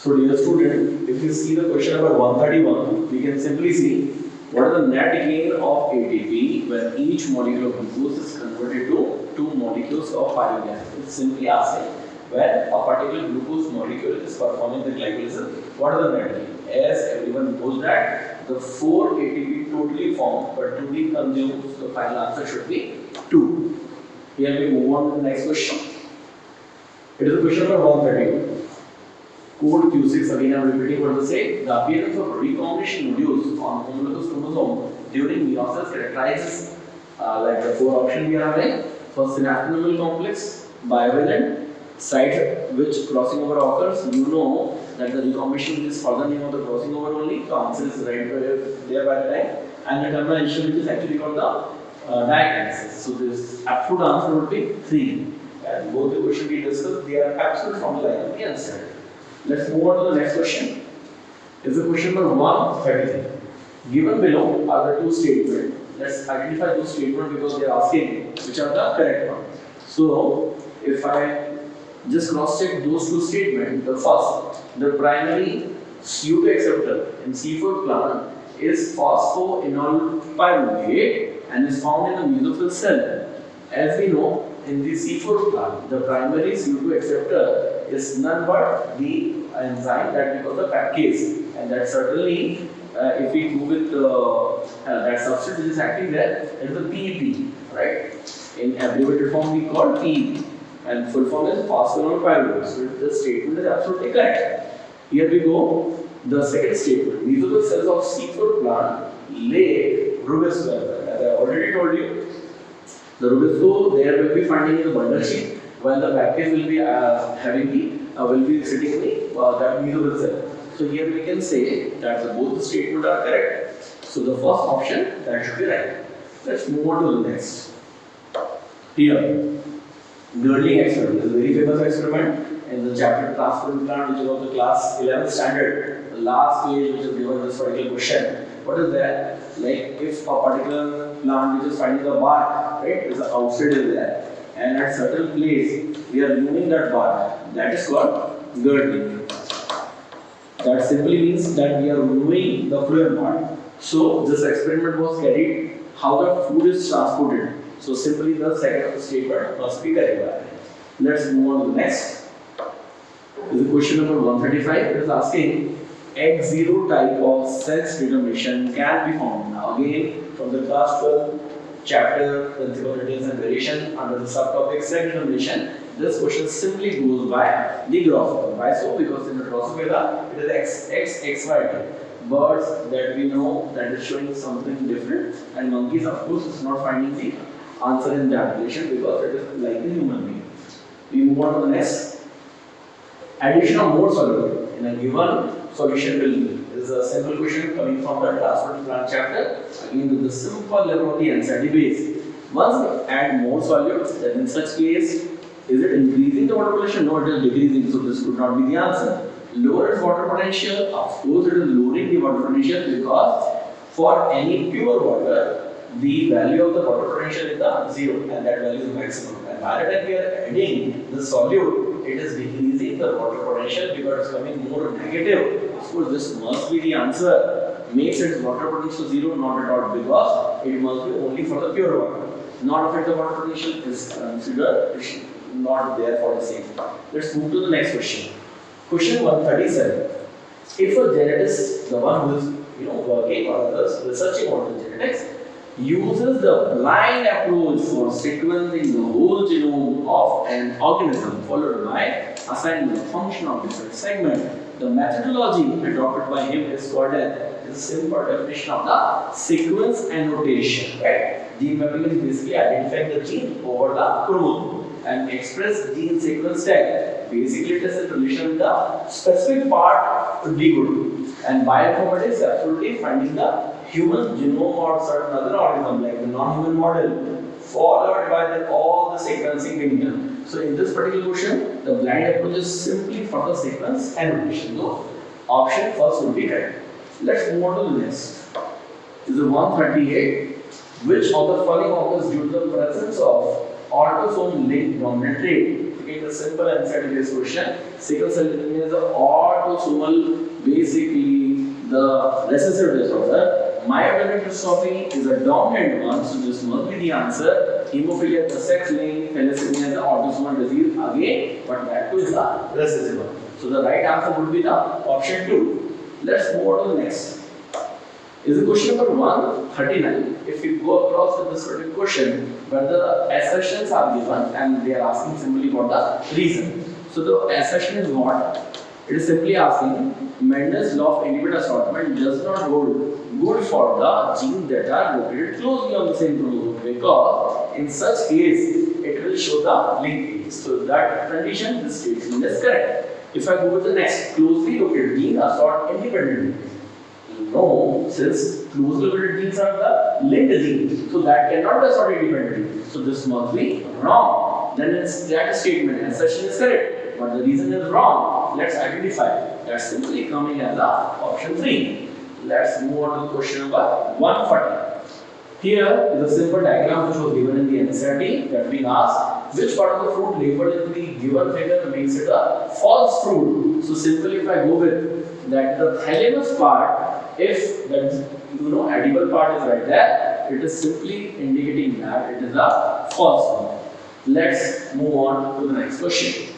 So dear student, if you see the question number 131, we can simply see what is the net gain of ATP when each molecule of glucose is converted to two molecules of pyruvic acid. It's simply asking when a particular glucose molecule is performing the glycolysis, what is the net gain? As everyone knows that the 4 ATP totally formed, but to be consumed, the final answer should be 2. Here we move on to the next question. It is a question number 131. Code Q6, again I am repeating what they say. The appearance of recombination nodules on homologous chromosome during meiosis characterizes like the 4 options we are having. First, synaptonomial complex, bivalent, site which crossing over occurs. You know that the recombination is further name of the crossing over only. The answer is right there by the time. And the termination which is actually called the diagnosis. So this absolute answer would be 3. And both the questions we discussed, they are absolute formula in the answer. Let's move on to the next question. Is the question number 133. Given below are the 2 statements. Let's identify those statements because they are asking which are the correct ones. So, if I just cross check those 2 statements, the first, the primary CO2 acceptor in C4 plant is phosphoenol pyruvate and is found in the mesophyll cell. As we know, in the C4 plant, the primary CO2 acceptor is none but the enzyme that we call the packase, and that certainly if we go with that substance which is acting there, it is the PEP, right? In abbreviated form we call PEP, and full form is phosphoenol pyruvate. So this statement is absolutely correct. Here we go. The second statement: mesophyll cells of C4 plant lack rubisco. As I already told you, the rubisco there will be finding in the bundle sheet, while the package will be will be sitting in the that mesophyll cell. So here we can say that both the statements are correct. So the first option that should be right. Let's move on to the next. Here, girdling experiment is a very famous experiment in the chapter transport plant, which is of the class 11th standard. The last page which is given this particular question. What is that? Like if a particular plant which is finding the bark, right, is outside is there, and at certain place we are removing that bark. That is called girdling. That simply means that we are removing the fluid part. So this experiment was carried how the food is transported. So simply the second statement must be correct. Let's move on to the next. This is question number 135. It is asking XIl type of sex determination can be found. Now again from the class 12 chapter principal details and variation under the subtopic sex determination. This question simply goes by the Drosophila. Why so? Because in the Drosophila it is XY. Birds that we know that is showing something different, and monkeys of course is not finding the answer in that relation because it is like the human being. We move on to the next. Addition of more soluble in a given solution will be. This is a simple question coming from the transport plant chapter. Again with the simple level of the anxiety base. Once we add more solutes, then in such case, is it increasing the water potential? No, it is decreasing, so this could not be the answer. Lower its water potential, of course it is lowering the water potential because for any pure water, the value of the water potential is the 0 and that value is maximum. And by the time we are adding the solute, it is decreasing the water potential because it is coming more negative. Of course, this must be the answer. Makes its water potential 0, not at all, because it must be only for the pure water. Not affect the water potential is considered not there for the same. Let's move to the next question. Question 137. If a geneticist, the one who is working or others researching on the genetics, uses the blind approach for sequencing the whole genome of an organism followed by assignment of function of different segment, the methodology adopted by him is called a simple definition of the sequence annotation. Right? Gene mapping is basically identifying the gene over the chromosome. And express gene sequence tag. Basically, it is in relation with the specific part to be good. And bioinformatics is absolutely finding the human genome or certain other organism like the non-human model, followed by all the sequencing being done. So, in this particular question, the blind approach is simply for the sequence annotation. So, option first will be correct. Let's move on to the next. This is 138. Which of the following occurs due to the presence of autosome linked dominant trait take a simple answer to this question. Sickle cell disease is autosomal, basically the recessive disorder. Myotonic dystrophy is a dominant one, so this must be the answer. Hemophilia is the sex-linked, thalassemia is the autosomal disease again, but that too is the recessive one. So the right answer would be the option 2. Let's move on to the next. Is the question number 139. If we go across with this particular question, where the assertions are given and they are asking simply what the reason. So the assertion is what? It is simply asking Mendel's law of independent assortment does not hold good for the genes that are located closely on the same chromosome, because in such case it will show the linkage. So that condition, this statement is correct. If I go with the next, closely located genes assort independently. No, since closely located genes are the linked genes, so that cannot be assorted independently. So this must be wrong. Then that statement, assertion is correct, but the reason is wrong. Let's identify. That's simply coming as the option 3. Let's move on to the question number 140. Here is a simple diagram which was given in the NCERT that we asked which part of the fruit labeled in the given figure makes it a false fruit. So simply if I go with that the thalamus part, if that edible part is right there, it is simply indicating that it is a false one. Let's move on to the next question.